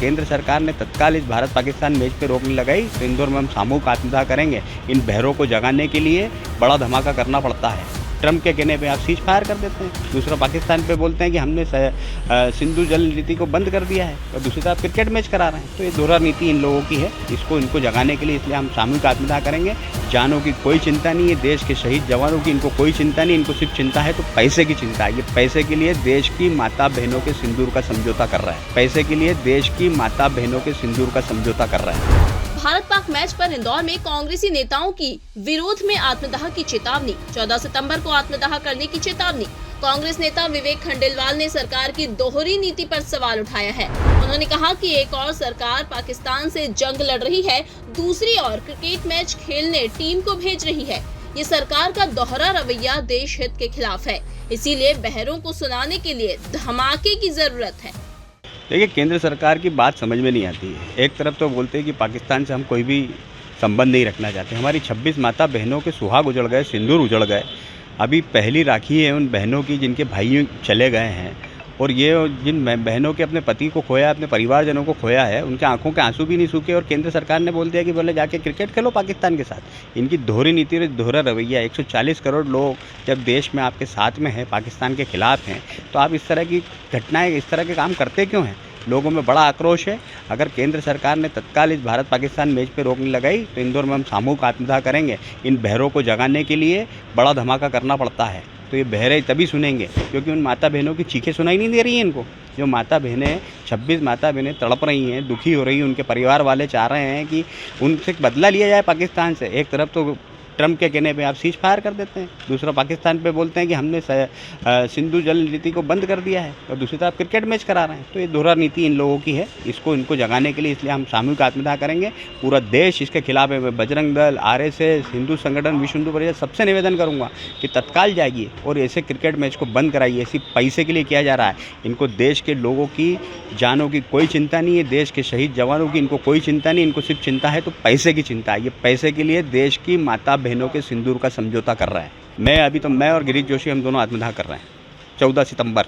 केंद्र सरकार ने तत्काल इस भारत पाकिस्तान मैच पे रोक नहीं लगाई तो इंदौर में हम सामूहिक आत्मदाह करेंगे। इन बहरों को जगाने के लिए बड़ा धमाका करना पड़ता है। ट्रम्प के कहने पे आप सीज फायर कर देते हैं, दूसरा पाकिस्तान पे बोलते हैं कि हमने सिंधु जल नीति को बंद कर दिया है, और दूसरी तरफ क्रिकेट मैच करा रहे हैं। तो ये दोहरा नीति इन लोगों की है, इनको जगाने के लिए इसलिए हम सामूहिक आत्मदाह करेंगे। जानों की कोई चिंता नहीं है, देश के शहीद जवानों की इनको कोई चिंता नहीं, इनको सिर्फ चिंता है तो पैसे की चिंता है। ये पैसे के लिए देश की माता बहनों के सिंदूर का समझौता कर रहा है, पैसे के लिए देश की माता बहनों के सिंदूर का समझौता कर रहा है। भारत पाक मैच पर इंदौर में कांग्रेसी नेताओं की विरोध में आत्मदाह की चेतावनी। 14 सितंबर को आत्मदाह करने की चेतावनी। कांग्रेस नेता विवेक खंडेलवाल ने सरकार की दोहरी नीति पर सवाल उठाया है। उन्होंने कहा कि एक और सरकार पाकिस्तान से जंग लड़ रही है, दूसरी ओर क्रिकेट मैच खेलने टीम को भेज रही है। ये सरकार का दोहरा रवैया देश हित के खिलाफ है, इसीलिए बहरों को सुनाने के लिए धमाके की जरूरत है। देखिए, केंद्र सरकार की बात समझ में नहीं आती है। एक तरफ तो बोलते हैं कि पाकिस्तान से हम कोई भी संबंध नहीं रखना चाहते। हमारी 26 माता बहनों के सुहाग उजड़ गए, सिंदूर उजड़ गए। अभी पहली राखी है उन बहनों की जिनके भाई चले गए हैं, और ये जिन बहनों के अपने पति को खोया, अपने परिवारजनों को खोया है, उनके आंखों के आंसू भी नहीं सूखे, और केंद्र सरकार ने बोल दिया कि बोले जाके क्रिकेट खेलो पाकिस्तान के साथ। इनकी दोहरी नीति और दोहरा रवैया। 140 करोड़ लोग जब देश में आपके साथ में है, पाकिस्तान के खिलाफ हैं, तो आप इस तरह की घटनाएं, इस तरह के काम करते क्यों हैं? लोगों में बड़ा आक्रोश है। अगर केंद्र सरकार ने तत्काल इस भारत पाकिस्तान मैच पे रोक नहीं लगाई तो इंदौर में हम सामूहिक आत्मदाह करेंगे। इन बहरों को जगाने के लिए बड़ा धमाका करना पड़ता है। तो ये बहरे तभी सुनेंगे क्योंकि उन माता बहनों की चीखें सुनाई नहीं दे रही हैं इनको। जो माता बहनें, 26 माता बहनें तड़प रही हैं, दुखी हो रही हैं, उनके परिवार वाले चाह रहे हैं कि उनसे बदला लिया जाए पाकिस्तान से। एक तरफ तो ट्रम्प के कहने पे आप सीज फायर कर देते हैं, दूसरा पाकिस्तान पे बोलते हैं कि हमने सिंधु जल नीति को बंद कर दिया है, और दूसरी तरफ क्रिकेट मैच करा रहे हैं। तो ये दोहरा नीति इन लोगों की है, इनको जगाने के लिए इसलिए हम सामूहिक आत्मदाह करेंगे। पूरा देश इसके खिलाफ है। मैं बजरंग दल, RSS, हिंदू संगठन, विश्व हिंदू परिषद सबसे निवेदन करूँगा कि तत्काल जाइए और ऐसे क्रिकेट मैच को बंद कराइए। ऐसी पैसे के लिए किया जा रहा है। इनको देश के लोगों की जानों की कोई चिंता नहीं है, देश के शहीद जवानों की इनको कोई चिंता नहीं, इनको सिर्फ चिंता है तो पैसे की चिंता है। ये पैसे के लिए देश की माता बहनों के सिंदूर का समझौता कर रहा है। मैं और गिरीश जोशी हम दोनों आत्मदाह कर रहे हैं 14 सितंबर।